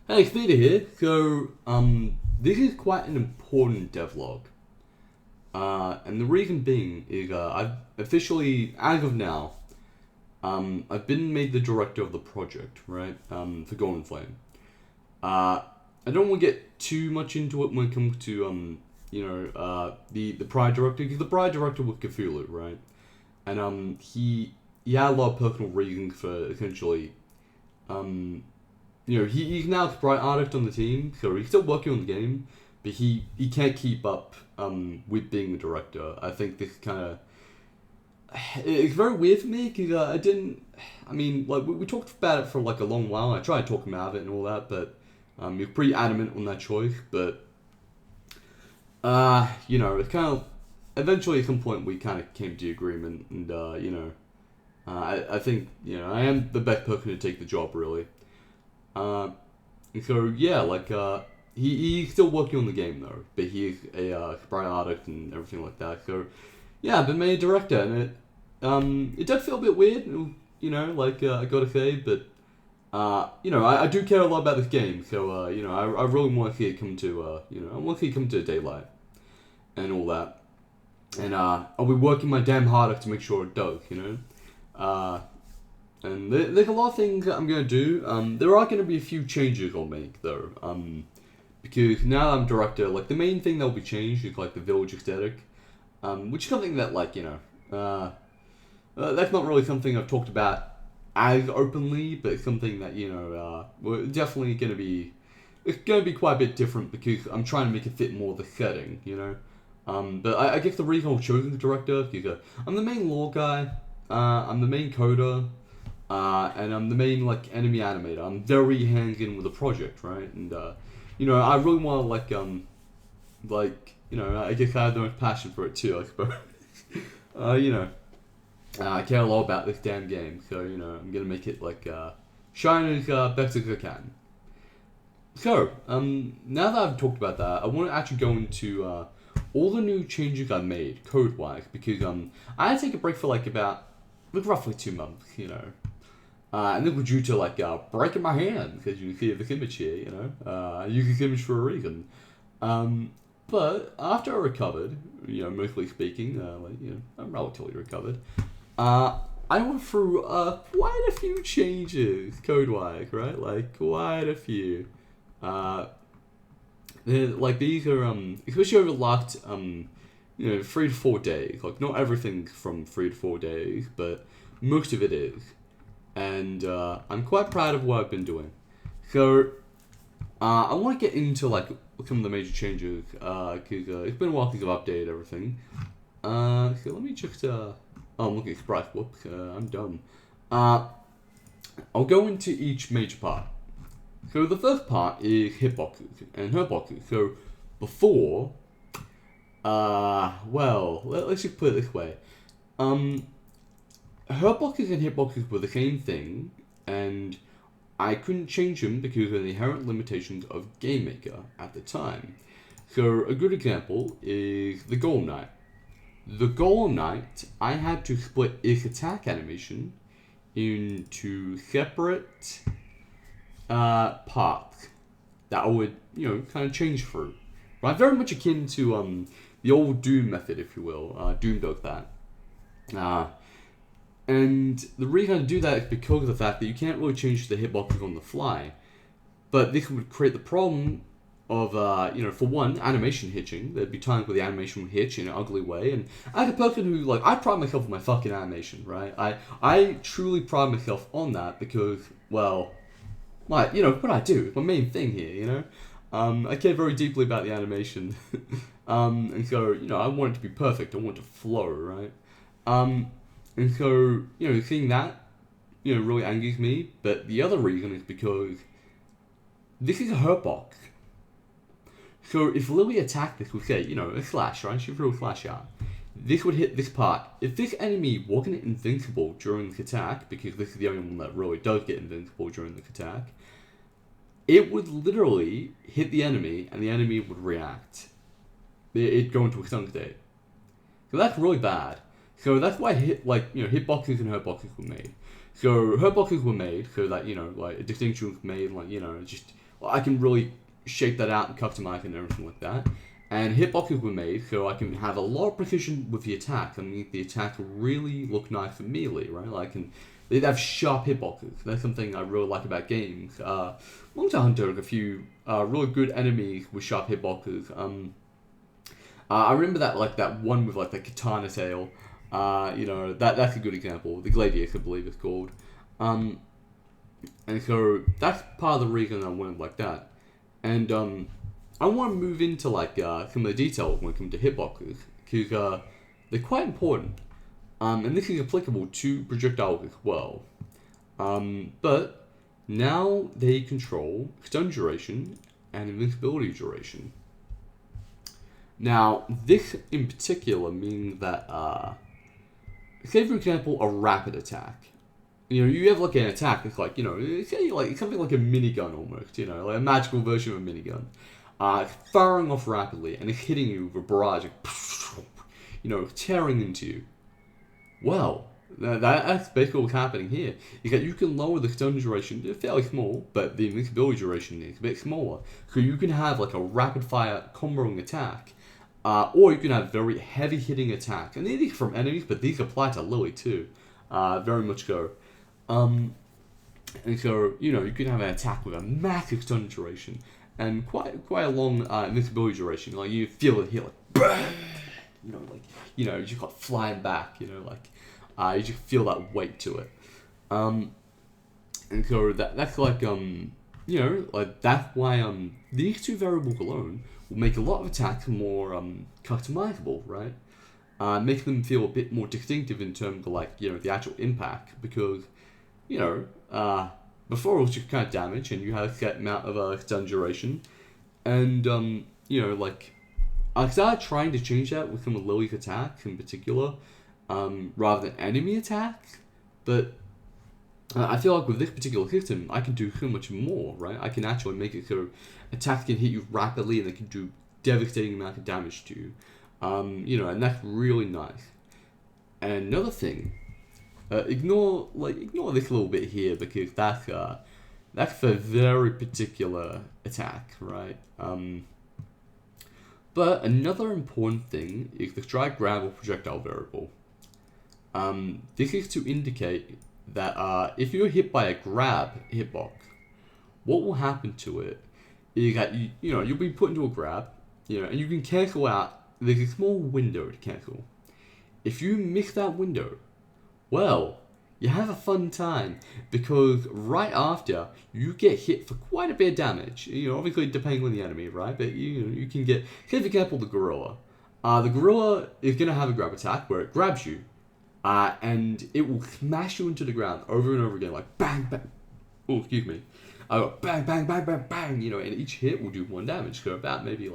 Hey, Peter here. This is quite an important devlog. And the reason being is I've officially, as of now, I've been made the director of the project, right? For Golden Flame. I don't want to get too much into it when it comes to, the prior director, because the prior director was Cthulhu, right? And, he had a lot of personal reasons for essentially, um, he's now the bright artist on the team, so he's still working on the game, but he can't keep up with being the director. I think this kind of it's very weird for me because I didn't. I mean, like we talked about it for like a long while. And I tried to talk him out of it and all that, but he was pretty adamant on that choice. But it's kind of eventually at some point we kind of came to agreement, and I think I am the best person to take the job really. Uh, so yeah, he's still working on the game though, but he's a sprite artist and everything like that. So yeah, I've been made a director, and it does feel a bit weird, I gotta say, but I do care a lot about this game, so I really want to see it come to I want to see it come to daylight and all that, and I'll be working my damn hardest to make sure it does, and there's a lot of things that I'm going to do. There are going to be a few changes I'll make, though. Because now I'm director, like, the main thing that'll be changed is, like, the village aesthetic. Which is something that, that's not really something I've talked about as openly, but it's something that, we're definitely going to be... It's going to be quite a bit different because I'm trying to make it fit more the setting, But I guess the reason I was chosen as director is I'm the main lore guy, I'm the main coder, and I'm the main enemy animator. I'm very hands in with the project, right? And I really want to I guess I have the most passion for it too, I suppose. I care a lot about this damn game, so I'm gonna make it shine as best as I can. So now that I've talked about that, I want to actually go into all the new changes I made code-wise because I had to take a break for about roughly 2 months, and this was due to breaking my hand because you can see this image here, I use this image for a reason. But after I recovered, mostly speaking, I'm relatively recovered. I went through quite a few changes code-wise, right? Quite a few. These are especially over the last 3 to 4 days. Not everything from 3 to 4 days, but most of it is. And I'm quite proud of what I've been doing. So I want to get into some of the major changes because it's been a while since I've updated everything. So let me just I'm looking at Sprite. Whoops, I'm dumb. I'll go into each major part. So the first part is hitboxes and hurtboxes. So before, let's just put it this way. Hurtboxes and hitboxes were the same thing, and I couldn't change them because of the inherent limitations of GameMaker at the time. So a good example is the Golem Knight. The Golem Knight, I had to split its attack animation into separate parts that I would, kind of change through. Right? Very much akin to the old Doom method, if you will. Doom does that. And the reason I do that is because of the fact that you can't really change the hitboxes on the fly. But this would create the problem of, for one, animation hitching. There'd be times where the animation would hitch in an ugly way. And as a person who, I pride myself on my fucking animation, right? I truly pride myself on that because, what I do, it's my main thing here, I care very deeply about the animation. And so, I want it to be perfect. I want it to flow, right? And so, seeing that, really angers me. But the other reason is because this is a hurtbox. So if Lily attacked this with, say, a slash, right? She threw a slash out. This would hit this part. If this enemy wasn't invincible during this attack, because this is the only one that really does get invincible during this attack, it would literally hit the enemy, and the enemy would react. It'd go into a stun state. So that's really bad. So that's why hitboxes and hurtboxes were made. So hurtboxes were made so that, a distinction was made, just I can really shape that out and customize and everything like that. And hitboxes were made so I can have a lot of precision with the attack and make the attack really look nice for melee, right? Like, they have sharp hitboxes. That's something I really like about games. Monster Hunter had a few really good enemies with sharp hitboxes. I remember that one with the katana tail. That's a good example. The Gladiator, I believe it's called. And so that's part of the reason I wanted like that. And I want to move into some of the details when it comes to hitboxes, because they're quite important. And this is applicable to projectiles as well. But now they control stun duration and invincibility duration. Now, this in particular means that, say for example, a rapid attack. You have an attack that's it's something like a minigun almost, like a magical version of a minigun. Firing off rapidly and it's hitting you with a barrage, tearing into you. Well, that's basically what's happening here. Is that you can lower the stun duration, they're fairly small, but the invincibility duration is a bit smaller. So you can have a rapid fire comboing attack, or you can have very heavy hitting attack. And these are from enemies, but these apply to Lily too, very much so. And so, you can have an attack with a massive stun duration and quite a long invincibility duration. You feel it here, bang! You just got flying back, you just feel that weight to it. And so that's that's why these two variables alone will make a lot of attacks more customizable, right? Make them feel a bit more distinctive in terms of the actual impact, because before it was just kind of damage and you had a set amount of stun duration, and I started trying to change that with some of Lily's attacks in particular, rather than enemy attacks, but I feel like with this particular system, I can do so much more, right? I can actually make it so attacks can hit you rapidly and they can do devastating amount of damage to you, and that's really nice. And another thing, ignore this little bit here, because that's a very particular attack, right? But another important thing is the strike, grab, or projectile variable. This is to indicate that if you're hit by a grab hitbox, what will happen to it is that you'll be put into a grab, and you can cancel out. There's a small window to cancel. If you miss that window, well, you have a fun time, because right after you get hit for quite a bit of damage. Obviously depending on the enemy, right? But you can get, say for example, the gorilla. The gorilla is gonna have a grab attack where it grabs you, and it will smash you into the ground over and over again, like bang bang. Oh, excuse me. Bang bang bang bang bang. And each hit will do 1 damage. So about maybe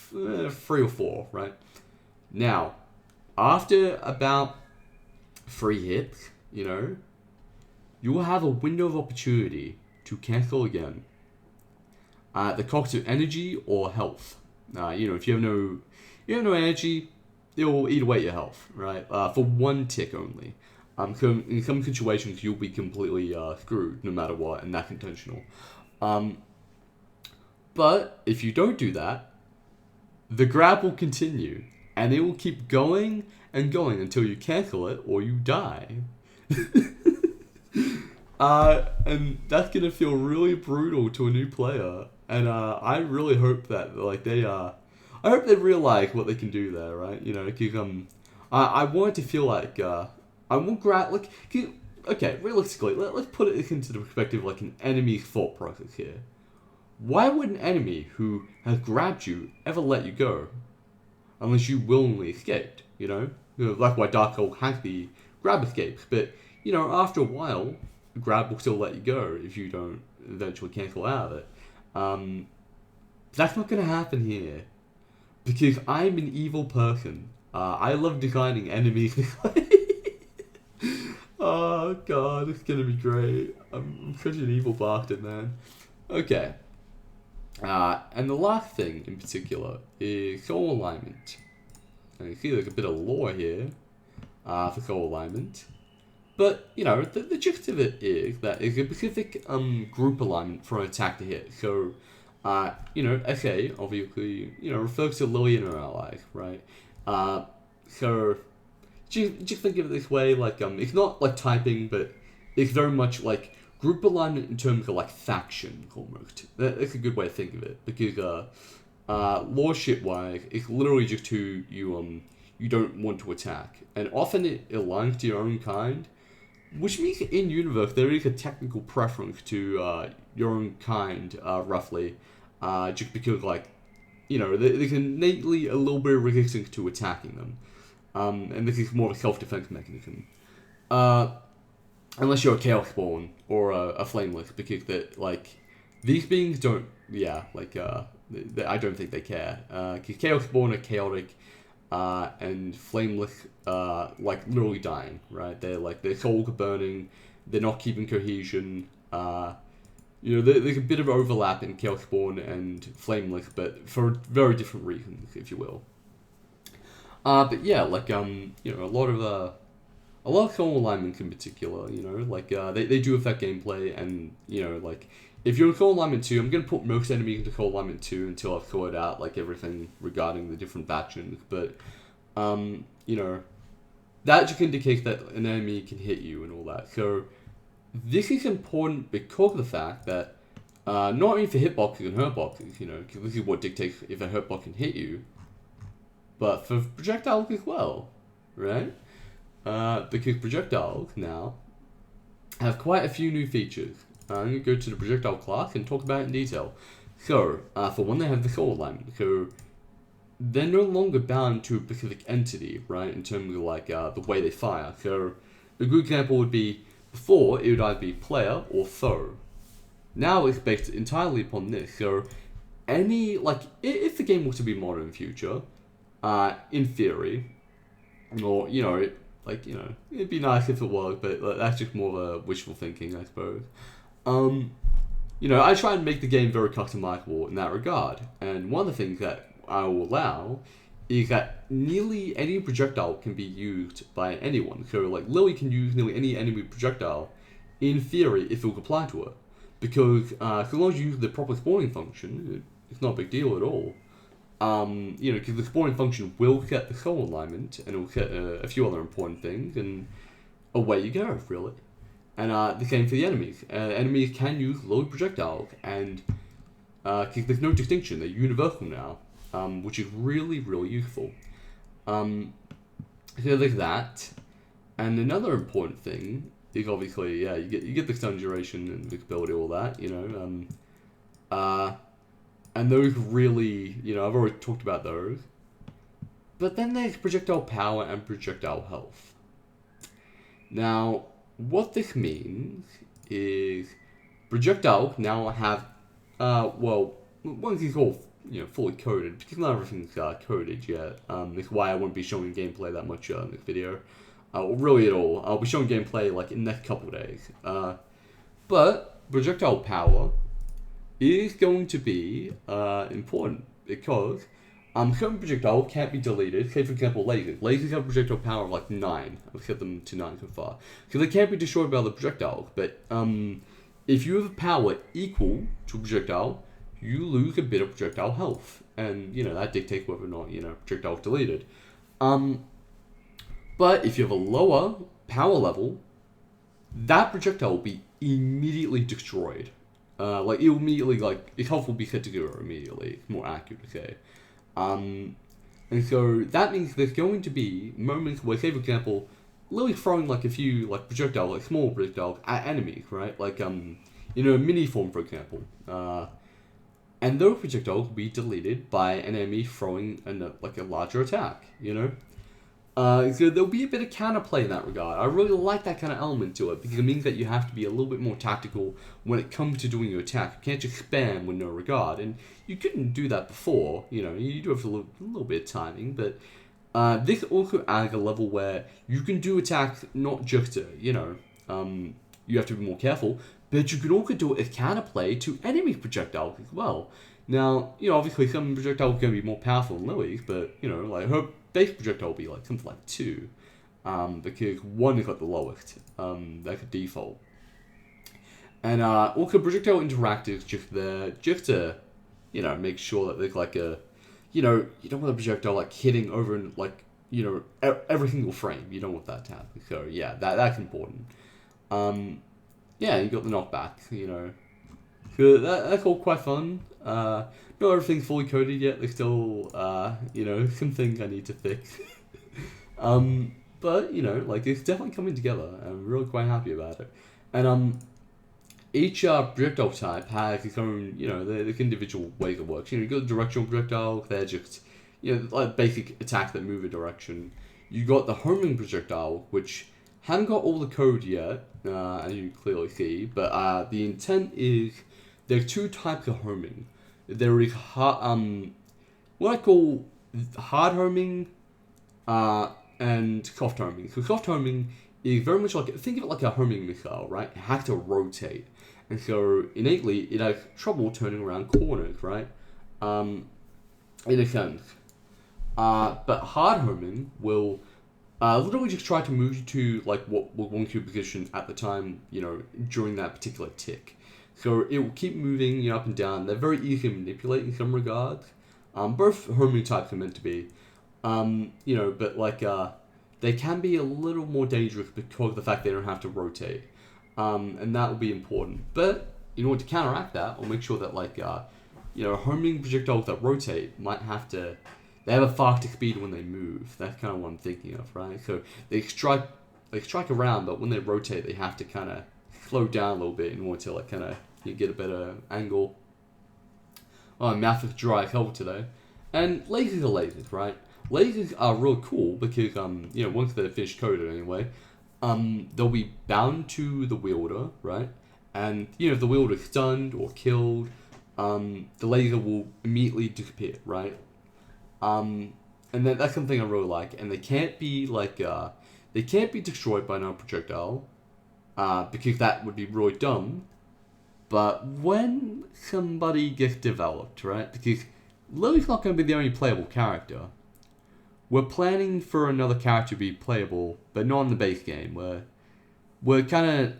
3 or 4, right? Now, after about 3 hits, you will have a window of opportunity to cancel again. The cost of energy or health. If you have no energy, it will eat away your health, right? For 1 tick only. So in some situations, you'll be completely screwed no matter what, and that's intentional. But if you don't do that, the grab will continue, and it will keep going and going until you cancel it or you die. And that's gonna feel really brutal to a new player, and I really hope that I hope they realize what they can do there, right? Because I want it to feel like I want grab okay, realistically, let's put it into the perspective of an enemy's thought process here. Why would an enemy who has grabbed you ever let you go, unless you willingly escaped? Like why Dark Souls has the grab escapes, but after a while, grab will still let you go if you don't eventually cancel out of it. That's not going to happen here, because I'm an evil person. I love designing enemies this way. Oh god, it's going to be great. I'm such an evil bastard, man. Okay. And the last thing in particular is soul alignment. And you see there's a bit of lore here for soul alignment. But, you know, the gist of it is that it's a specific group alignment for an attack to hit. So, you know, SA obviously, you know, refers to Lily and her allies, right? So, just think of it this way, like, it's not like typing, but it's very much like group alignment in terms of like faction, almost. That's a good way to think of it, because, lordship-wise, it's literally just who you don't want to attack. And often it aligns to your own kind, which means in universe there is a technical preference to your own kind, roughly, just because, like, you know, there's innately a little bit of resistance to attacking them, and this is more of a self-defense mechanism. Unless you're a Chaos Spawn or a Flameless, because that, like, these beings don't, I don't think they care. Because Chaos Spawn are chaotic, and Flameless, like, literally dying, right? They're, like, their souls are burning, they're not keeping cohesion, you know, there's a bit of overlap in Chaos Spawn and Flameless, but for very different reasons, if you will. But yeah, like, you know, a lot of soul alignments in particular, you know, like, they do affect gameplay, and, you know, like, if you're in soul alignment 2, I'm going to put most enemies into soul alignment 2 until I've sorted out, like, everything regarding the different factions, but, you know, that just indicates that an enemy can hit you and all that. So, this is important because of the fact that, not only for hitboxes and hurtboxes, you know, because this is what dictates if a hurtbox can hit you, but for projectiles as well, right? Because projectiles now have quite a few new features. I'm going to go to the projectile class and talk about it in detail. So, for one, they have the soul alignment. So, they're no longer bound to a specific entity, right, in terms of, like, the way they fire. So, a good example would be, before, it would either be player or foe. Now it's based entirely upon this. So, any, like, if the game was to be modern in the future, in theory, or, you know, like, you know, it'd be nice if it was, but that's just more of a wishful thinking, I suppose. You know, I try and make the game very customizable in that regard, and one of the things that I will allow is that nearly any projectile can be used by anyone. So, like, Lily can use nearly any enemy projectile, in theory, if it will apply to her. Because, so long as you use the proper spawning function, it's not a big deal at all. You know, because the spawning function will set the soul alignment, and it will set a few other important things, and away you go, really. And the same for the enemies. Enemies can use low projectiles, and because there's no distinction, they're universal now, which is really, really useful. So there's that. And another important thing is obviously, yeah, you get the stun duration and visibility, all that, you know. And those really, you know, I've already talked about those. But then there's projectile power and projectile health. Now, what this means is projectiles now have, well, once it's all, you know, fully coded, because not everything's coded yet. That's why I won't be showing gameplay that much in this video. Or really at all. I'll be showing gameplay like in the next couple of days. But projectile power is going to be important because certain projectiles can't be deleted. Say, for example, lasers. Lasers have projectile power of like 9. I've set them to 9 so far. So they can't be destroyed by other projectiles. But if you have a power equal to a projectile, you lose a bit of projectile health. And, you know, that dictates whether or not, you know, projectile is deleted. But if you have a lower power level, that projectile will be immediately destroyed. Like, it will immediately, like, its health will be set to 0 immediately. It's more accurate to say. And so that means there's going to be moments where, say, for example, Lily's throwing, like, a few, like, projectiles, like, small projectiles at enemies, right? Like, in a mini form, for example. And those projectiles will be deleted by an enemy throwing, a larger attack, you know? So there'll be a bit of counterplay in that regard. I really like that kind of element to it, because it means that you have to be a little bit more tactical when it comes to doing your attack. You can't just spam with no regard, and you couldn't do that before, you know, you do have a little bit of timing, but this also adds a level where you can do attacks not just to, you know, you have to be more careful, but you can also do it as counterplay to enemy projectiles as well. Now, you know, obviously some projectiles are going to be more powerful than Lily's, but, you know, like her base projectile will be like something like 2. because 1 is like the lowest, like a default. And also projectile interact is just there just to, make sure that there's like a, you don't want the projectile like hitting over and like, every single frame. You don't want that to happen. So yeah, that's important. Yeah, you got the knockback, So that's all quite fun. Not everything's fully coded yet. There's still, some things I need to fix. But, like, it's definitely coming together. I'm really quite happy about it. And, each projectile type has its own, the individual ways it works. You got the directional projectile, they're just, like basic attacks that move a direction. You got the homing projectile, which haven't got all the code yet, as you clearly see, but the intent is there are 2 types of homing. There is what I call hard homing, and soft homing. So soft homing is very much like, think of it like a homing missile, right? It has to rotate. And so innately, it has trouble turning around corners, right? In a sense. But hard homing will literally just try to move you to like what will want your position at the time, during that particular tick. So it will keep moving up and down. They're very easy to manipulate in some regards. Both homing types are meant to be. But like they can be a little more dangerous because of the fact they don't have to rotate. And that will be important. But in order to counteract that, or make sure that like homing projectiles that rotate they have a faster speed when they move. That's kind of what I'm thinking of, right? So they strike around, but when they rotate, they have to kind of slow down a little bit in order to like kind of get a better angle. Oh, my mouth is dry as hell today. And lasers are lasers, right? Lasers are real cool because once they're finished coded anyway, they'll be bound to the wielder, right? And if the wielder is stunned or killed, the laser will immediately disappear, right? And that's something I really like. And they can't be like they can't be destroyed by another projectile, because that would be really dumb. But when somebody gets developed, right? Because Lily's not going to be the only playable character. We're planning for another character to be playable, but not in the base game. We're kind of,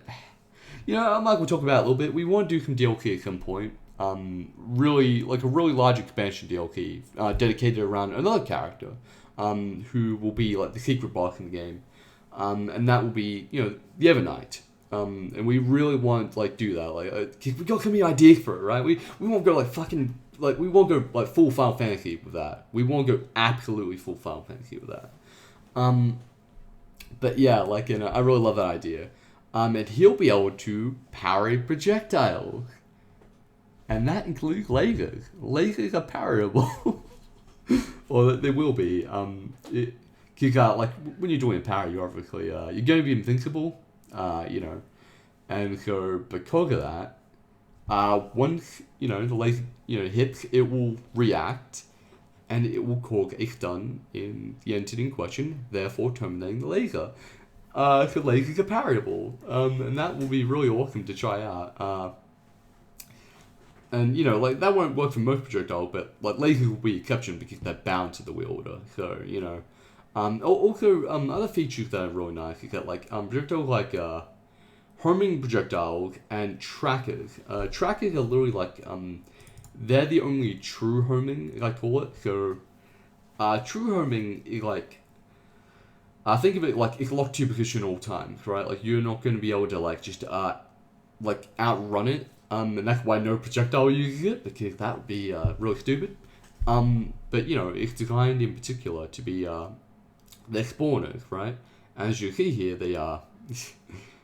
like we'll talk about a little bit. We want to do some DLC at some point. Really, like a really large expansion DLC dedicated around another character, who will be like the secret boss in the game, and that will be the Evernight. And we really want to like do that. Like we got so many ideas for it, right? We won't go like fucking. Like, we won't go, like, full Final Fantasy with that. We won't go absolutely full Final Fantasy with that. But yeah, like, I really love that idea. And he'll be able to parry projectiles. And that includes lasers. Lasers are parryable. Or they will be. Like, when you're doing a parry, you're obviously, you're going to be invincible, And so, because of that, once the laser hits, it will react, and it will cause a stun in the entity in question, therefore terminating the laser. So lasers are parryable, and that will be really awesome to try out. And like that won't work for most projectiles, but like lasers will be exception because they're bound to the wielder. So also other features that are really nice is that like projectiles like homing projectiles and trackers. Trackers are literally like, they're the only true homing, I call it. So, true homing is like, think of it like it's locked to your position all times, right? Like you're not going to be able to like just like outrun it. And that's why no projectile uses it, because that would be really stupid. But it's designed in particular to be they're spawners, right? As you see here, they are.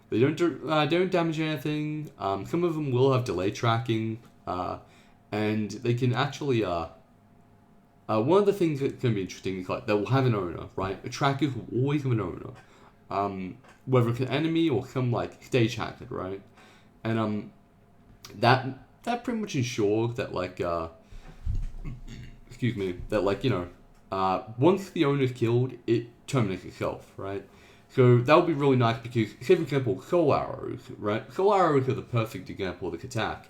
They don't damage anything. Some of them will have delay tracking, and they can actually. One of the things that's going to be interesting is like they will have an owner, right? Trackers will always have an owner, whether it's an enemy or some like stage hacker, right? And that pretty much ensures that like excuse me, that like once the owner is killed, it terminates itself, right? So that would be really nice because, say for example, soul arrows, right? Soul arrows are the perfect example of the attack.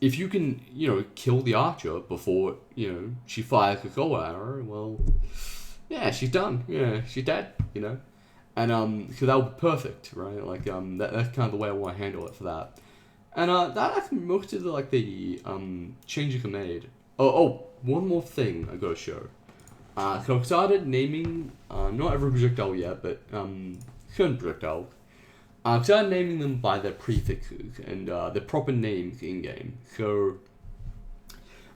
If you can, kill the archer before, she fires the soul arrow, well, yeah, she's done. Yeah, she's dead. You know, and so that would be perfect, right? Like that's kind of the way I want to handle it for that. And that's most of the like the changes I made. One more thing I gotta show. So I started naming not every projectile yet, but certain projectiles. I started naming them by their prefixes and their proper names in game. So,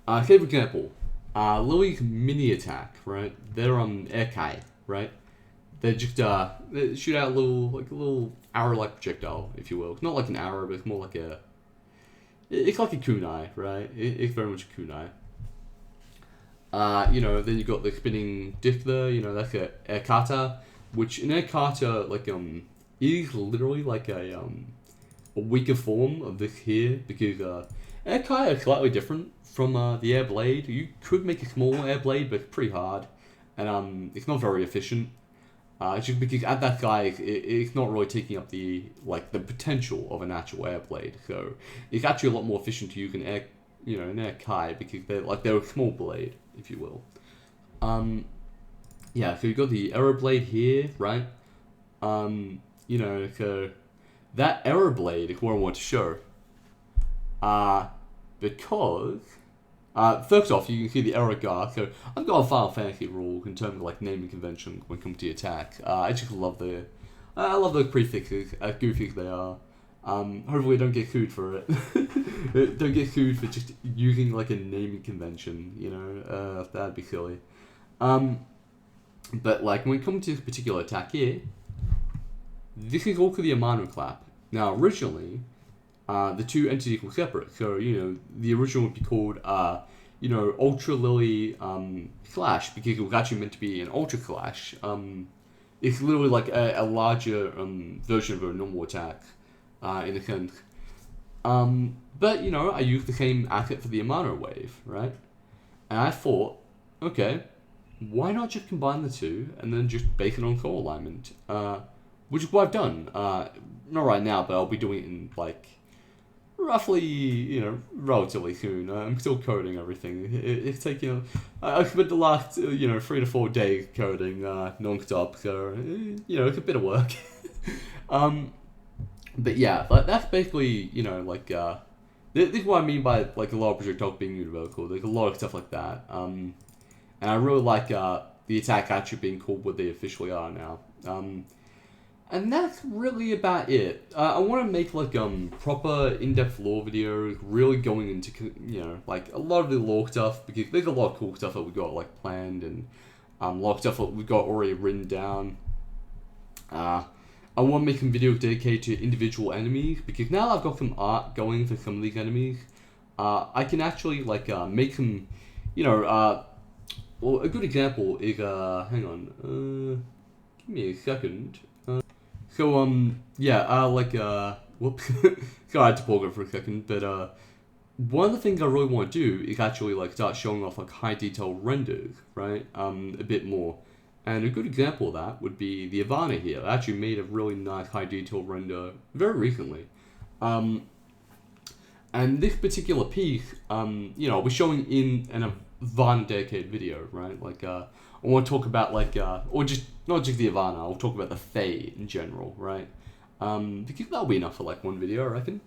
say for example, Lily's mini attack, right? They're on air kite, right? They just they shoot out a little arrow-like projectile, if you will. It's not like an arrow, but it's more like a. It's like a kunai, right? It's very much a kunai. You know, then you got the spinning disc there. You know, that's a air kata, which an air kata is literally like a weaker form of this here because air kite is slightly different from the air blade. You could make a small air blade, but it's pretty hard, and it's not very efficient. It's just because at that size, it's not really taking up the potential of an actual air blade. So it's actually a lot more efficient to use an air kite because they're a small blade, if you will. Yeah. So you got the arrow blade here, right? You know, so that arrow blade is what I want to show. Because first off, you can see the arrow guard. So I've got a Final Fantasy rule in terms of like naming convention when it comes to attack. I just love I love those prefixes, as goofy as they are. Hopefully, I don't get sued for it. Don't get sued for just using like a naming convention. You know, that'd be silly. But like when it comes to this particular attack here, this is also the Amano clap. Now, originally, the two entities were separate. So, you know, the original would be called, Ultra Lily Slash because it was actually meant to be an Ultra Slash. It's literally like a larger version of a normal attack, in a sense. But, you know, I used the same asset for the Amano wave, right? And I thought, okay, why not just combine the two and then just base it on core alignment? Which is what I've done. Not right now, but I'll be doing it in, like, roughly, you know, relatively soon. I'm still coding everything. It's taking, I spent the last, 3 to 4 days coding non-stop, so, you know, it's a bit of work. But yeah, that's basically, you know, like, this is what I mean by, like, a lot of projectiles being univocal. There's a lot of stuff like that. And I really like the attack actually being called what they officially are now. And that's really about it. I want to make like proper in-depth lore videos, really going into, you know, like a lot of the lore stuff, because there's a lot of cool stuff that we got like planned, and a lot of stuff that we got already written down. I want to make some videos dedicated to individual enemies, because now that I've got some art going for some of these enemies, I can actually like make some, you know, well, a good example is, hang on, give me a second. So, whoops, so I had to pause it for a second, but, one of the things I really want to do is actually, like, start showing off, like, high detail renders, right, a bit more. And a good example of that would be the Ivana here. I actually made a really nice high detail render very recently. And this particular piece, I'll be showing in an Ivana dedicated video, right, like, I want to talk about, like, or just, not just the Ivana, I'll talk about the Fae in general, right? Because that'll be enough for, like, one video, I reckon.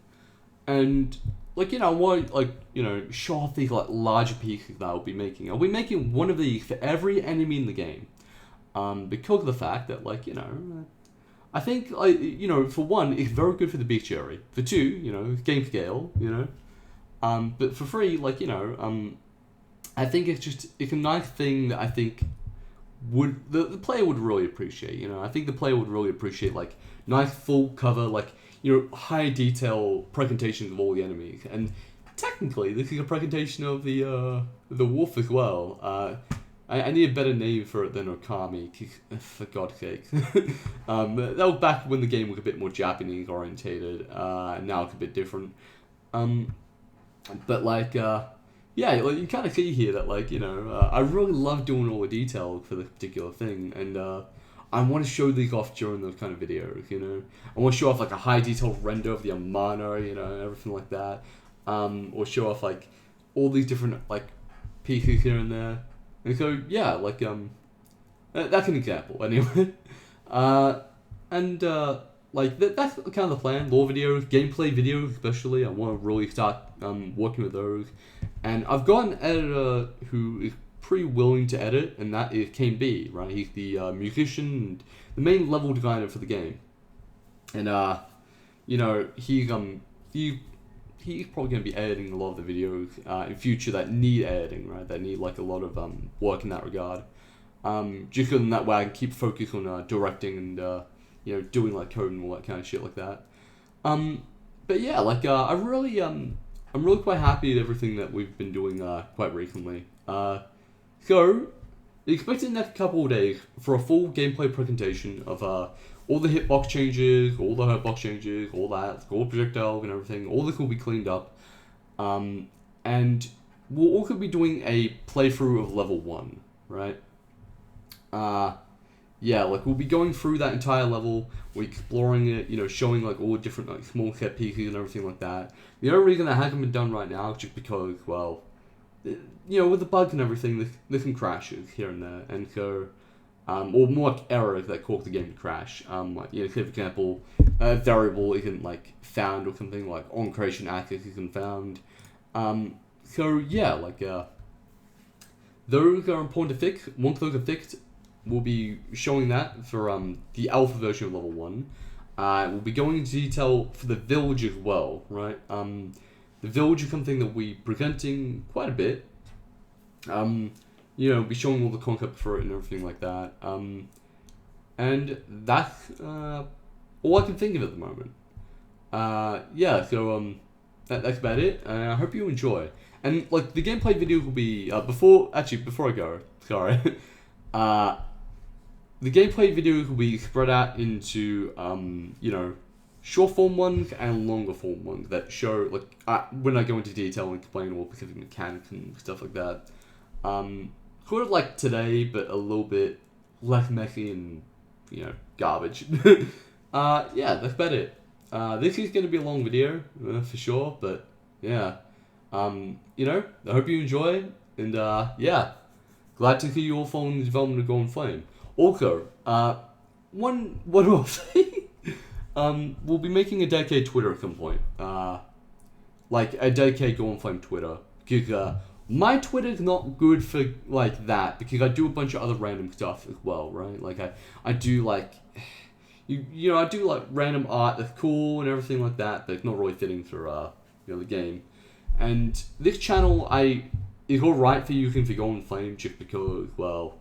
And, like, I want, like, show off these, like, larger pieces that I'll be making. I'll be making one of these for every enemy in the game. Because of the fact that, like, I think, like, for one, it's very good for the beach area. For two, game scale, but for three, like, I think it's a nice thing that I think the player would really appreciate. I think the player would really appreciate like nice full cover, like high detail presentations of all the enemies. And technically, this is a presentation of the wolf as well. I need a better name for it than Okami, for God's sake. That was back when the game was a bit more Japanese orientated. Now it's a bit different. But like. Yeah, like you kind of see here that, like, I really love doing all the detail for this particular thing, and I want to show these off during those kind of videos, I want to show off, like, a high detail render of the Amano, everything like that, or show off, like, all these different, like, pieces here and there, and so, yeah, like, That's an example, anyway. And like that's kind of the plan. Lore videos, gameplay videos, especially. I want to really start working with those. And I've got an editor who is pretty willing to edit, and that is Kane B. Right, he's the musician, and the main level designer for the game. And you know, he's probably going to be editing a lot of the videos in future that need editing, right? That need like a lot of work in that regard. Just so in that way I can keep focus on directing and you know, doing like code and all that kind of shit like that. But yeah, like I'm really quite happy with everything that we've been doing quite recently. So expect in the next couple of days for a full gameplay presentation of all the hitbox changes, all the hurtbox changes, all that, all projectiles and everything. All this will be cleaned up, and we'll also be doing a playthrough of level 1, right? Yeah, like we'll be going through that entire level, we're exploring it, you know, showing like all the different like small set pieces and everything like that. The only reason that hasn't been done right now is just because, well, you know, with the bugs and everything, there's some crashes here and there, and so, or more like errors that cause the game to crash. Like, you know, say for example, a variable isn't like found or something, like on creation access isn't found. So yeah, like those are important to fix. Once those are fixed, we'll be showing that for the alpha version of level 1. We'll be going into detail for the village as well, right? The village is something that we're presenting quite a bit. You know, we'll be showing all the concept for it and everything like that. And that's all I can think of at the moment. Yeah, so that's about it. I hope you enjoy. And like the gameplay video will be before I go, sorry. The gameplay videos will be spread out into, you know, short form ones and longer form ones that show, like, when I go into detail and explain all specific mechanics and stuff like that. Sort of like today, but a little bit less messy and, you know, garbage. Yeah, that's about it. This is going to be a long video, for sure, but, yeah. You know, I hope you enjoy, and, yeah. Glad to see you all following the development of Golden Flame. Also, what do I say? We'll be making a dedicated Twitter at some point. Like a dedicated Golden Flame Twitter. Because my Twitter is not good for like that, because I do a bunch of other random stuff as well, right? Like I do like you know, I do like random art that's cool and everything like that, but it's not really fitting for you know, the game. And this channel is alright for using for Golden Flame just because, well,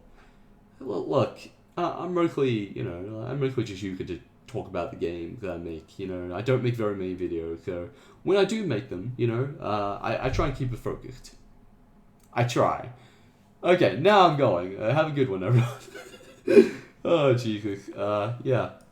look, I'm mostly just using to talk about the games that I make, you know. I don't make very many videos, so when I do make them, you know, I try and keep it focused. I try. Okay, now I'm going. Have a good one, everyone. Oh, Jesus. Yeah.